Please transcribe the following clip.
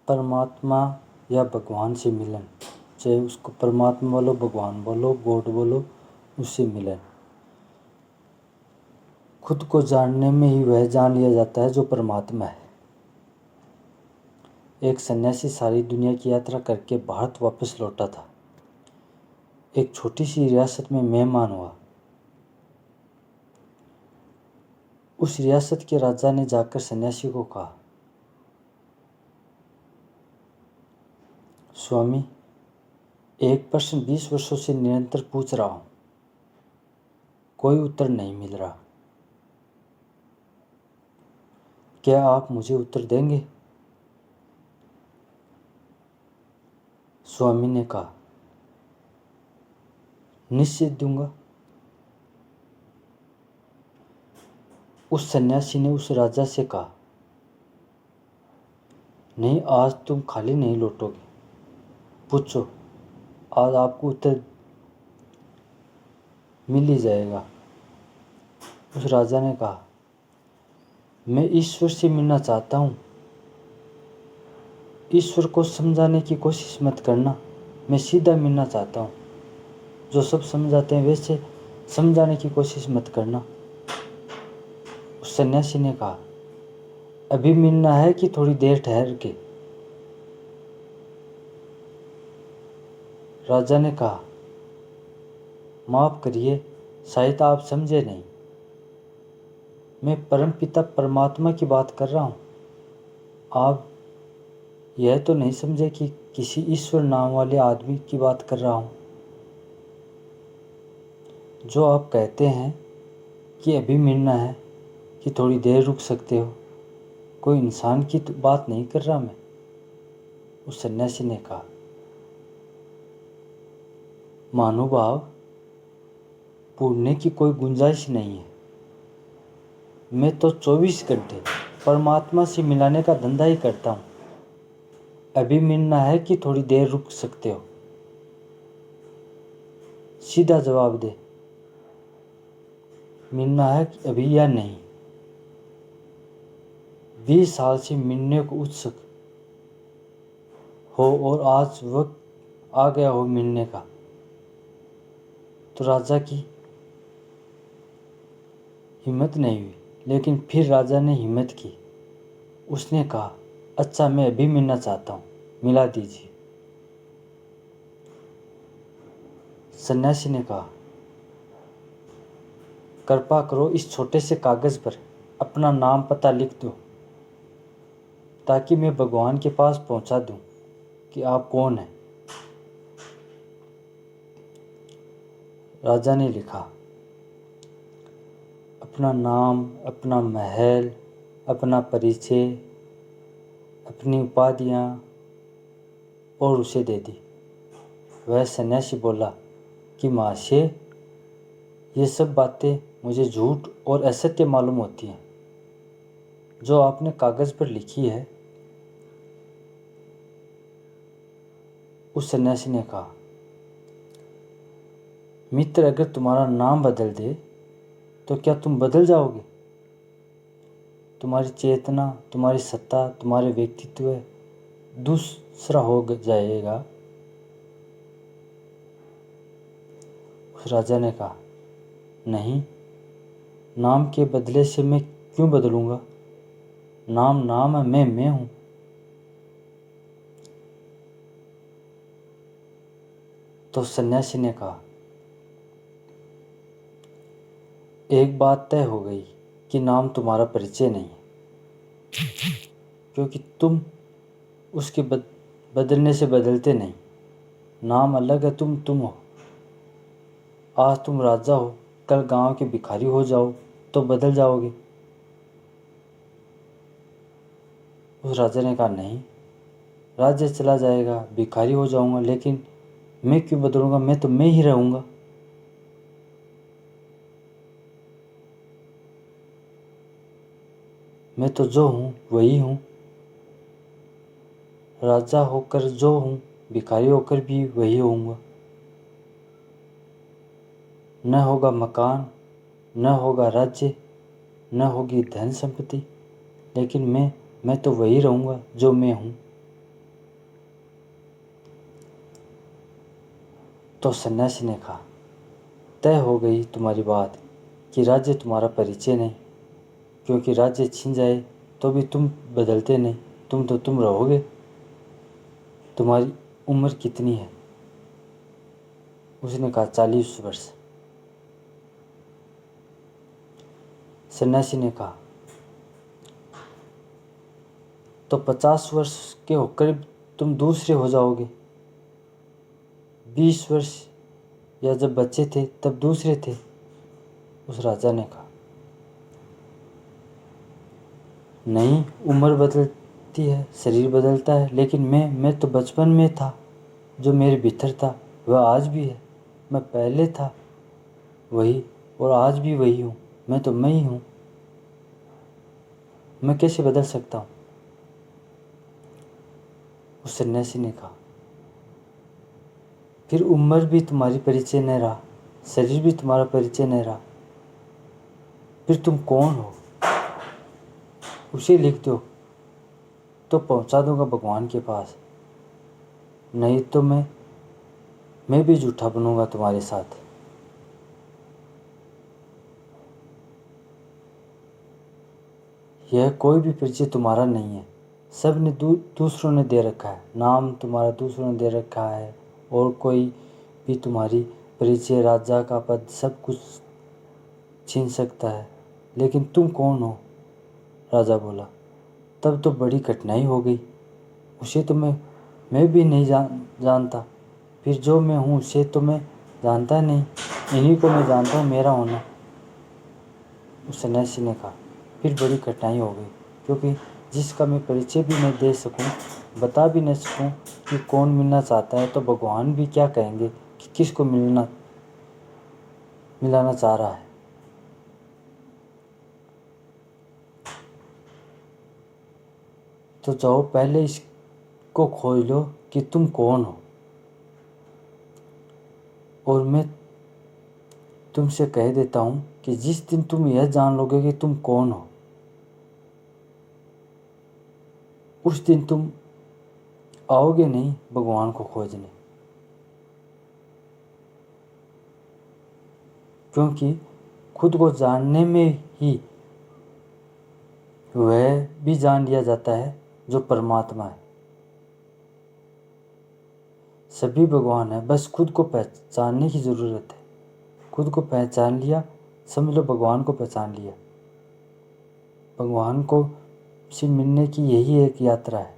परमात्मा या भगवान से मिलन, चाहे उसको परमात्मा बोलो, भगवान बोलो, गॉड बोलो, उससे मिलन। खुद को जानने में ही वह जान लिया जाता है जो परमात्मा है। एक सन्यासी सारी दुनिया की यात्रा करके भारत वापस लौटा था। एक छोटी सी रियासत में मेहमान हुआ। उस रियासत के राजा ने जाकर सन्यासी को कहा, स्वामी, एक प्रश्न 20 वर्षों से निरंतर पूछ रहा हूं, कोई उत्तर नहीं मिल रहा। क्या आप मुझे उत्तर देंगे? स्वामी ने कहा, निश्चित दूंगा। उस सन्यासी ने उस राजा से कहा, नहीं, आज तुम खाली नहीं लौटोगे। पूछो, आज आपको उत्तर मिल ही जाएगा। उस राजा ने कहा, मैं ईश्वर से मिलना चाहता हूँ। ईश्वर को समझाने की कोशिश मत करना, मैं सीधा मिलना चाहता हूँ। जो सब समझाते हैं वैसे समझाने की कोशिश मत करना। उस सन्यासी ने कहा, अभी मिलना है कि थोड़ी देर ठहर के? राजा ने कहा, माफ करिए, शायद आप समझे नहीं। मैं परमपिता परमात्मा की बात कर रहा हूँ। आप यह तो नहीं समझे कि किसी ईश्वर नाम वाले आदमी की बात कर रहा हूँ। जो आप कहते हैं कि अभी मिलना है कि थोड़ी देर रुक सकते हो, कोई इंसान की तो बात नहीं कर रहा मैं। उस सन्यासी ने कहा, महानुभाव, पूछने की कोई गुंजाइश नहीं है। मैं तो 24 घंटे परमात्मा से मिलाने का धंधा ही करता हूँ। अभी मिलना है कि थोड़ी देर रुक सकते हो? सीधा जवाब दे, मिलना है कि अभी या नहीं? 20 साल से मिलने को उत्सुक हो और आज वक्त आ गया हो मिलने का। तो राजा की हिम्मत नहीं हुई, लेकिन फिर राजा ने हिम्मत की। उसने कहा, अच्छा, मैं अभी मिलना चाहता हूँ, मिला दीजिए। सन्यासी ने कहा, कृपा करो इस छोटे से कागज पर अपना नाम पता लिख दो, ताकि मैं भगवान के पास पहुंचा दूं कि आप कौन हैं। राजा ने लिखा, अपना नाम, अपना महल, अपना परिचय, अपनी उपाधियां, और उसे दे दी। वह सन्यासी बोला कि महाशय, ये सब बातें मुझे झूठ और असत्य मालूम होती हैं। जो आपने कागज पर लिखी है। उस सन्यासी ने कहा, मित्र, अगर तुम्हारा नाम बदल दे तो क्या तुम बदल जाओगे? तुम्हारी चेतना, तुम्हारी सत्ता, तुम्हारे व्यक्तित्व दूसरा हो जाएगा। उस राजा ने कहा, नहीं, नाम के बदले से मैं क्यों बदलूंगा? नाम नाम है, मैं हूं। तो सन्यासी ने कहा, एक बात तय हो गई कि नाम तुम्हारा परिचय नहीं है, क्योंकि तुम उसके बदलने से बदलते नहीं। नाम अलग है, तुम हो। आज तुम राजा हो, कल गांव के भिखारी हो जाओ तो बदल जाओगे। उस राजा ने कहा, नहीं, राज्य चला जाएगा, भिखारी हो जाऊंगा, लेकिन मैं क्यों बदलूंगा? मैं तो मैं ही रहूंगा। मैं तो जो हूं वही हूं। राजा होकर जो हूं, भिखारी होकर भी वही होऊंगा। न होगा मकान, न होगा राज्य, न होगी धन संपत्ति, लेकिन मैं तो वही रहूंगा जो मैं हूं। तो सन्यासी ने कहा, तय हो गई तुम्हारी बात कि राज्य तुम्हारा परिचय नहीं, क्योंकि राज्य छीन जाए तो भी तुम बदलते नहीं, तुम तो तुम रहोगे। तुम्हारी उम्र कितनी है? उसने कहा, 40 वर्ष। सन्यासी ने कहा, तो 50 वर्ष के होकर तुम दूसरे हो जाओगे। 20 वर्ष या जब बच्चे थे तब दूसरे थे। उस राजा ने कहा, नहीं, उम्र बदलती है, शरीर बदलता है, लेकिन मैं तो बचपन में था। जो मेरे भीतर था वह आज भी है। मैं पहले था वही और आज भी वही हूँ। मैं तो मैं ही हूँ। मैं कैसे बदल सकता हूँ? उस सन्यासी ने कहा, फिर उम्र भी तुम्हारी परिचय नहीं रहा, शरीर भी तुम्हारा परिचय नहीं रहा, फिर तुम कौन हो? उसे लिख दो तो पहुंचा दूंगा भगवान के पास, नहीं तो मैं भी झूठा बनूंगा तुम्हारे साथ। यह कोई भी परिचय तुम्हारा नहीं है, सब ने दूसरों ने दे रखा है। नाम तुम्हारा दूसरों ने दे रखा है, और कोई भी तुम्हारी परिचय, राजा का पद, सब कुछ छीन सकता है, लेकिन तुम कौन हो? राजा बोला, तब तो बड़ी कठिनाई हो गई। उसे तो मैं भी नहीं जानता, फिर जो मैं हूँ उसे तो मैं जानता नहीं, इन्हीं को मैं जानता हूँ मेरा होना। उस सन्यासी ने कहा, फिर बड़ी कठिनाई हो गई, क्योंकि जिसका मैं परिचय भी नहीं दे सकूं, बता भी नहीं सकूं कि कौन मिलना चाहता है, तो भगवान भी क्या कहेंगे कि किसको मिलाना चाह रहा है। तो जाओ पहले इसको खोज लो कि तुम कौन हो, और मैं तुमसे कह देता हूँ कि जिस दिन तुम यह जान लोगे कि तुम कौन हो, उस दिन तुम आओगे नहीं भगवान को खोजने, क्योंकि खुद को जानने में ही वह भी जान लिया जाता है जो परमात्मा है। सभी भगवान है, बस खुद को पहचानने की ज़रूरत है। खुद को पहचान लिया, समझ लो भगवान को पहचान लिया। भगवान को से मिलने की यही एक यात्रा है।